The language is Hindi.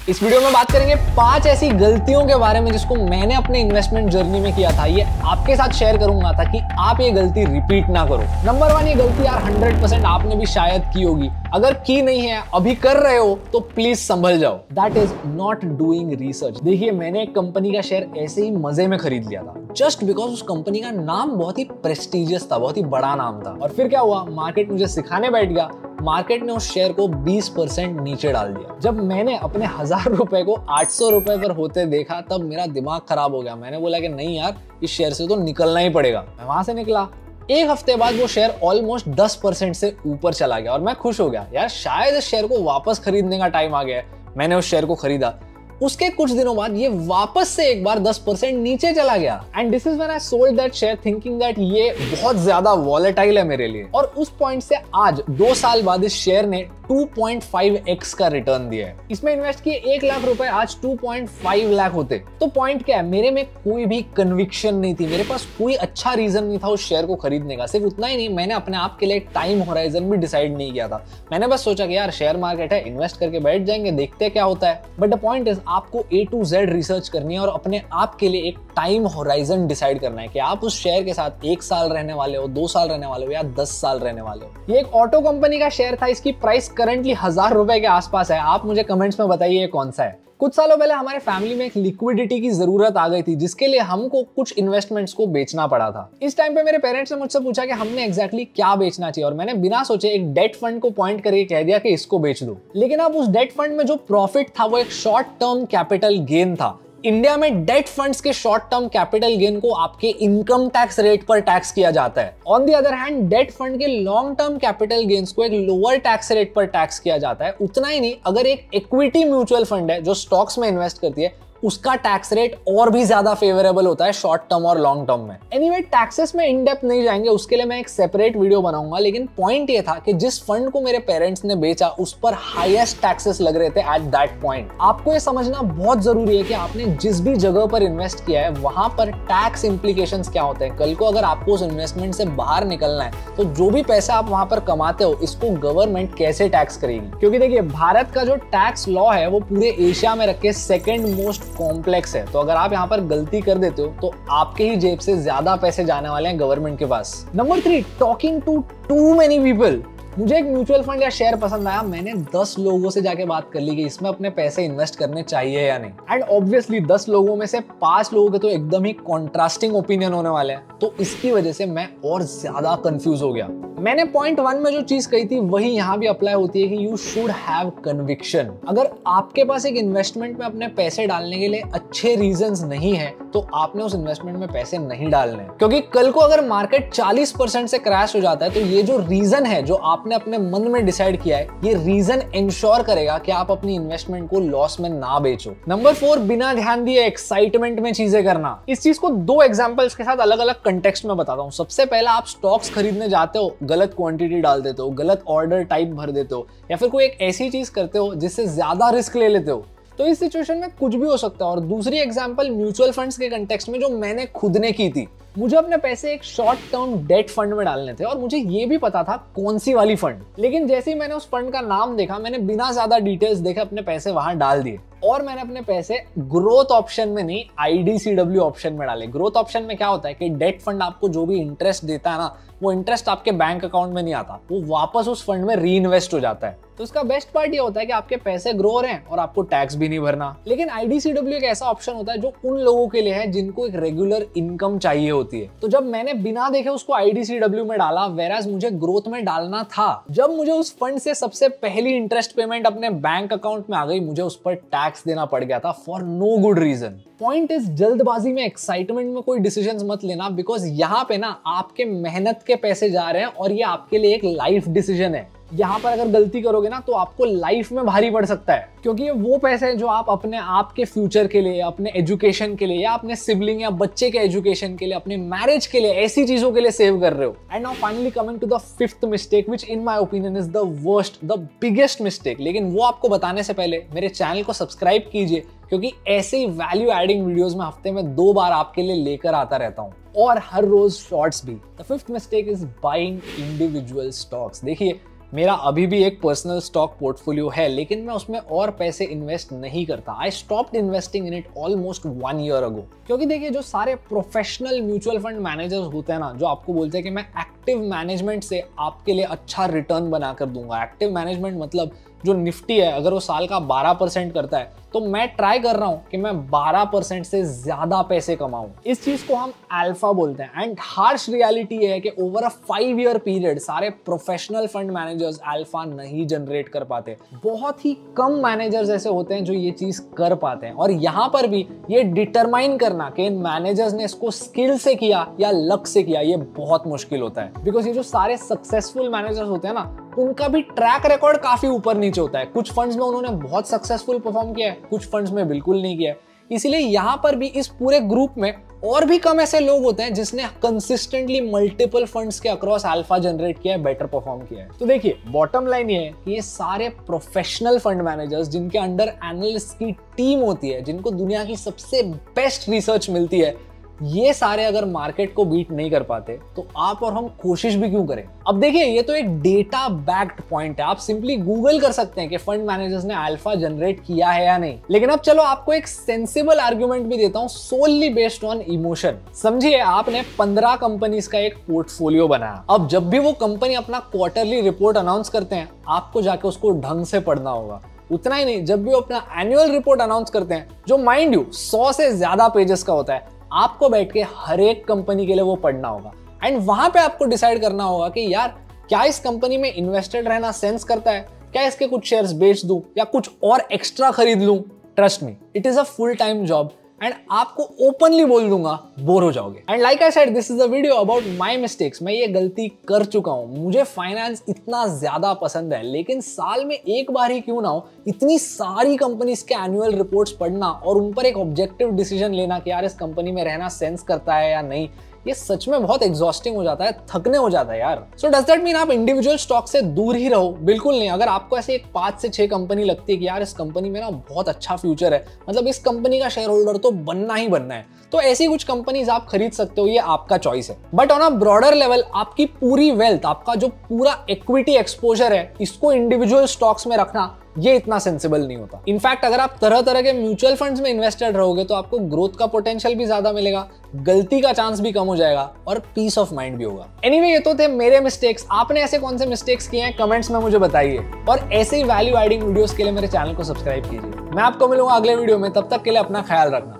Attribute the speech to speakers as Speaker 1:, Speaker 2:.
Speaker 1: इस वीडियो में बात करेंगे 5 ऐसी गलतियों के बारे में जिसको मैंने अपने इन्वेस्टमेंट जर्नी में किया था। ये आपके साथ शेयर करूंगा ताकि आप ये गलती रिपीट ना करो। नंबर 1, ये गलती यार 100% आपने भी शायद की होगी। अगर की नहीं है, अभी कर रहे हो तो प्लीज संभल जाओ। That is not doing research. देखिए, मैंने एक कंपनी का शेयर ऐसे ही मजे में खरीद लिया था, जस्ट बिकॉज उस कंपनी का नाम बहुत ही प्रेस्टिजियस था, बहुत ही बड़ा नाम था। और फिर क्या हुआ, मार्केट मुझे सिखाने बैठ गया। मार्केट ने उस शेयर को 20% नीचे डाल दिया। जब मैंने अपने 1000 रुपए को 800 रुपए पर होते देखा, तब मेरा दिमाग खराब हो गया। मैंने बोला कि नहीं यार, इस शेयर से तो निकलना ही पड़ेगा। मैं वहां से निकला। एक हफ्ते बाद वो शेयर ऑलमोस्ट 10% से ऊपर चला गया और मैं खुश हो गया। यार शायद इस शेयर को वापस खरीदने का टाइम आ गया है। मैंने उस शेयर को खरीदा। उसके कुछ दिनों बाद ये वापस से एक बार 10% नीचे चला गया। And this is when I sold that share thinking that ये बहुत ज्यादा वॉलेटाइल है मेरे लिए। और उस पॉइंट से आज 2 साल बाद इस शेयर ने 2.5x का रिटर्न दिया है। इसमें इन्वेस्ट किए 1 लाख रुपए, आज 2.5 लाख होते। तो पॉइंट क्या है, मेरे में कोई भी कन्विक्शन नहीं थी, मेरे पास कोई अच्छा रीजन नहीं था उस शेयर को खरीदने का। सिर्फ उतना ही नहीं, मैंने अपने आप के लिए एक टाइम होराइजन भी डिसाइड नहीं किया था। मैंने बस सोचा कि यार शेयर मार्केट है, इन्वेस्ट करके बैठ जाएंगे, देखते हैं क्या होता है। बट द पॉइंट इज, आपको A to Z रिसर्च करनी है और अपने आप के लिए एक टाइम होराइजन डिसाइड करना है कि आप उस शेयर के साथ 1 साल रहने वाले हो, 2 साल रहने वाले हो या 10 साल रहने वाले हो। ये एक ऑटो कंपनी का शेयर था। इसकी प्राइस करंटली 1000 रुपए के आसपास है। आप मुझे कमेंट्स में बताइए कौन सा है। कुछ सालों पहले हमारे फैमिली में एक लिक्विडिटी की जरूरत आ गई थी, जिसके लिए हमको कुछ इन्वेस्टमेंट्स को बेचना पड़ा था। इस टाइम पे मेरे पेरेंट्स ने मुझसे पूछा कि हमने एग्जैक्टली क्या बेचना चाहिए, और मैंने बिना सोचे एक डेट फंड को पॉइंट करके कह दिया कि इसको बेच दो। लेकिन अब उस डेट फंड में जो प्रॉफिट था वो एक शॉर्ट टर्म कैपिटल गेन था। इंडिया में डेट फंड्स के शॉर्ट टर्म कैपिटल गेन को आपके इनकम टैक्स रेट पर टैक्स किया जाता है। On the other hand, debt fund के लॉन्ग टर्म कैपिटल गेन्स को एक लोअर टैक्स रेट पर टैक्स किया जाता है। उतना ही नहीं, अगर एक इक्विटी म्यूचुअल फंड है जो स्टॉक्स में इन्वेस्ट करती है, उसका टैक्स रेट और भी ज्यादा फेवरेबल होता है शॉर्ट टर्म और लॉन्ग टर्म में। एनीवे, टैक्सेस में इन डेप्थ नहीं जाएंगे, उसके लिए मैं एक सेपरेट वीडियो बनाऊंगा। लेकिन पॉइंट ये था कि जिस फंड को मेरे पेरेंट्स ने बेचा, उस पर हाईएस्ट टैक्सेस लग रहे थे एट दैट पॉइंट। आपको ये समझना बहुत जरूरी है कि आपने जिस भी जगह पर इन्वेस्ट किया है, वहां पर टैक्स इंप्लीकेशंस क्या होते हैं। कल को अगर आपको उस इन्वेस्टमेंट से बाहर निकलना है, तो जो भी पैसा आप वहां पर कमाते हो, इसको गवर्नमेंट कैसे टैक्स करेगी। क्योंकि देखिए, भारत का जो टैक्स लॉ है वो पूरे एशिया में रखे सेकेंड मोस्ट कॉम्प्लेक्स है। तो अगर आप यहाँ पर गलती कर देते हो, तो आपके ही जेब से ज्यादा पैसे जाने वाले हैं गवर्नमेंट के पास। Number 3, talking to many people. मुझे एक म्यूचुअल फंड या शेयर पसंद आया। मैंने 10 लोगों से जाके बात कर ली कि इसमें अपने पैसे इन्वेस्ट करने चाहिए या नहीं। एंड ऑब्वियसली 10 लोगों में से 5 लोगों के तो एकदम ही कॉन्ट्रास्टिंग ओपिनियन होने वाले हैं। तो इसकी वजह से मैं और ज्यादा कंफ्यूज हो गया। मैंने पॉइंट 1 में जो चीज कही थी, वही यहाँ भी अप्लाई होती है कि यू शुड हैव कन्विक्शन। अगर आपके पास एक इन्वेस्टमेंट में अपने पैसे डालने के लिए अच्छे रीजंस नहीं है, तो आपने उस इन्वेस्टमेंट में पैसे नहीं डालने। क्योंकि कल को अगर मार्केट 40% से क्रैश हो जाता है, तो ये जो रीजन है, जो आपने अपने मन में डिसाइड किया है, ये रीजन इंश्योर करेगा कि आप अपनी इन्वेस्टमेंट को लॉस में ना बेचो। नंबर 4, बिना ध्यान दिए एक्साइटमेंट में चीजें करना। इस चीज को 2 एग्जांपल्स के साथ अलग अलग कंटेक्स्ट में बताता हूँ। सबसे पहला, आप स्टॉक्स खरीदने जाते हो, गलत क्वांटिटी डाल देते हो, गलत ऑर्डर टाइप भर देते हो, या फिर कोई एक ऐसी चीज करते हो जिससे ज्यादा रिस्क ले लेते हो। तो इस सिचुएशन में कुछ भी हो सकता है। और दूसरी एग्जांपल म्यूचुअल फंड्स के कंटेक्स्ट में, जो मैंने खुद ने की थी। मुझे अपने पैसे एक शॉर्ट टर्म डेट फंड में डालने थे, और मुझे ये भी पता था कौन सी वाली फंड। लेकिन जैसे ही मैंने उस फंड का नाम देखा, मैंने बिना ज्यादा डिटेल्स देखे अपने पैसे वहां डाल दिए। और मैंने अपने पैसे ग्रोथ ऑप्शन में नहीं, IDCW ऑप्शन में डाले। ग्रोथ ऑप्शन में क्या होता है कि डेट फंड आपको जो भी इंटरेस्ट देता है ना, वो इंटरेस्ट आपके बैंक अकाउंट में नहीं आता, वो वापस उस फंड में री इन्वेस्ट हो जाता है। तो इसका बेस्ट पार्ट ये होता है कि आपके पैसे ग्रो हो रहे हैं और आपको टैक्स भी नहीं भरना। लेकिन IDCW एक ऐसा ऑप्शन होता है जो उन लोगों के लिए है जिनको एक रेगुलर इनकम चाहिए होती है। तो जब मैंने बिना देखे उसको IDCW में डाला, वेराज मुझे ग्रोथ में डालना था, जब मुझे उस फंड से सबसे पहली इंटरेस्ट पेमेंट अपने बैंक अकाउंट में आ गई, मुझे उस पर टैक्स देना पड़ गया था for no good reason. Point is, जल्दबाजी में, एक्साइटमेंट में कोई डिसीजंस मत लेना, बिकॉज यहाँ पे ना आपके मेहनत के पैसे जा रहे हैं और ये आपके लिए एक लाइफ डिसीजन है। यहाँ पर अगर गलती करोगे ना, तो आपको लाइफ में भारी पड़ सकता है। क्योंकि ये वो पैसे हैं जो आप अपने आप के फ्यूचर के लिए, अपने एजुकेशन के लिए, या अपने सिबलिंग या बच्चे के एजुकेशन के लिए, अपने मैरिज के लिए, ऐसी चीजों के लिए सेव कर रहे हो। And now finally coming to the 5th mistake, which in my opinion is the worst, the biggest mistake. लेकिन वो आपको बताने से पहले मेरे चैनल को सब्सक्राइब कीजिए, क्योंकि ऐसे ही वैल्यू एडिंग वीडियोस में हफ्ते में 2 बार आपके लिए लेकर आता रहता हूँ, और हर रोज शॉर्ट्स भी। The 5th mistake is buying individual stocks. देखिए, मेरा अभी भी एक पर्सनल स्टॉक पोर्टफोलियो है, लेकिन मैं उसमें और पैसे इन्वेस्ट नहीं करता। I stopped investing in it almost 1 year ago. क्योंकि देखिए, जो सारे प्रोफेशनल म्यूचुअल फंड मैनेजर्स होते हैं ना, जो आपको बोलते हैं कि मैं एक्टिव मैनेजमेंट से आपके लिए अच्छा रिटर्न बना कर दूंगा। एक्टिव मैनेजमेंट मतलब जो निफ्टी है, अगर वो साल का 12% करता है, तो मैं ट्राई कर रहा हूं कि मैं 12% से ज्यादा पैसे कमाऊं। इस चीज को हम अल्फा बोलते हैं। एंड हार्श रियलिटी है कि ओवर अ 5 ईयर पीरियड सारे प्रोफेशनल फंड मैनेजर्स अल्फा नहीं जनरेट कर पाते। बहुत ही कम मैनेजर्स ऐसे होते हैं जो ये चीज कर पाते हैं। और यहां पर भी ये डिटरमाइन करना कि इन मैनेजर्स ने इसको स्किल से किया या लक से किया, ये बहुत मुश्किल होता है। बिकॉज ये जो सारे सक्सेसफुल मैनेजर्स होते हैं ना, उनका भी ट्रैक रिकॉर्ड काफी ऊपर नीचे होता है। कुछ फंड्स में उन्होंने बहुत सक्सेसफुल परफॉर्म किया है, कुछ फंड्स में बिल्कुल नहीं किया है। इसीलिए यहां पर भी इस पूरे ग्रुप में और भी कम ऐसे लोग होते हैं जिसने कंसिस्टेंटली मल्टीपल फंड्स के अक्रॉस अल्फा जनरेट किया है, बेटर परफॉर्म किया है। तो देखिए, बॉटम लाइन ये है कि ये सारे प्रोफेशनल फंड मैनेजर्स जिनके अंडर एनालिस्ट की टीम होती है, जिनको दुनिया की सबसे बेस्ट रिसर्च मिलती है, ये सारे अगर मार्केट को बीट नहीं कर पाते तो आप और हम कोशिश भी क्यों करें। अब देखिए, ये तो एक डेटा बैक्ड पॉइंट है। आप सिंपली गूगल कर सकते हैं कि फंड मैनेजर्स ने अल्फा जनरेट किया है या नहीं। लेकिन अब चलो आपको एक सेंसिबल आर्गुमेंट भी देता हूं, सोनली बेस्ड ऑन इमोशन। समझिए, आपने 15 कंपनीज का एक पोर्टफोलियो बनाया। अब जब भी वो कंपनी अपना क्वार्टरली रिपोर्ट अनाउंस करते हैं, आपको जाके उसको ढंग से पढ़ना होगा। उतना ही नहीं, जब भी वो अपना एनुअल रिपोर्ट अनाउंस करते हैं, जो माइंड यू 100 से ज्यादा पेजेस का होता है, आपको बैठ के हर एक कंपनी के लिए वो पढ़ना होगा। एंड वहां पे आपको डिसाइड करना होगा कि यार, क्या इस कंपनी में इन्वेस्टेड रहना सेंस करता है, क्या इसके कुछ शेयर्स बेच दूं या कुछ और एक्स्ट्रा खरीद लूं। Trust me, it is a full time job. And आपको ओपनली बोल दूंगा, बोर हो जाओगे। And like I said, this is a video about my mistakes. मैं ये गलती कर चुका हूं। मुझे फाइनेंस इतना ज्यादा पसंद है, लेकिन साल में एक बार ही क्यों ना हो, इतनी सारी कंपनीज के एनुअल रिपोर्ट्स पढ़ना और उन पर एक ऑब्जेक्टिव डिसीजन लेना कि यार इस कंपनी में रहना सेंस करता है या नहीं, ये सच में बहुत एग्जॉस्टिंग हो जाता है, थकने हो जाता है यार। सो डज दैट मीन आप इंडिविजुअल स्टॉक से दूर ही रहो? बिल्कुल नहीं। अगर आपको ऐसे एक 5 से 6 कंपनी लगती है कि यार इस कंपनी में ना बहुत अच्छा फ्यूचर है, मतलब इस कंपनी का शेयर होल्डर तो बनना ही बनना है, तो ऐसी कुछ कंपनीज आप खरीद सकते हो, ये आपका चॉइस है। But on a broader level, आपकी पूरी वेल्थ, आपका जो पूरा इक्विटी एक्सपोजर है, इसको इंडिविजुअल स्टॉक्स में रखना, ये इतना सेंसिबल नहीं होता। इनफैक्ट अगर आप तरह तरह के म्यूचुअल फंड्स में इन्वेस्टेड रहोगे तो आपको ग्रोथ का पोटेंशियल भी ज्यादा मिलेगा, गलती का चांस भी कम हो जाएगा और पीस ऑफ माइंड भी होगा। एनीवे, ये तो थे मेरे मिस्टेक्स। आपने ऐसे कौन से मिस्टेक्स किए हैं, कमेंट्स में मुझे बताइए। और ऐसे ही वैल्यू एडिंग वीडियोस के लिए मेरे चैनल को सब्सक्राइब कीजिए। मैं आपको मिलूंगा अगले वीडियो में, तब तक के लिए अपना ख्याल रखना।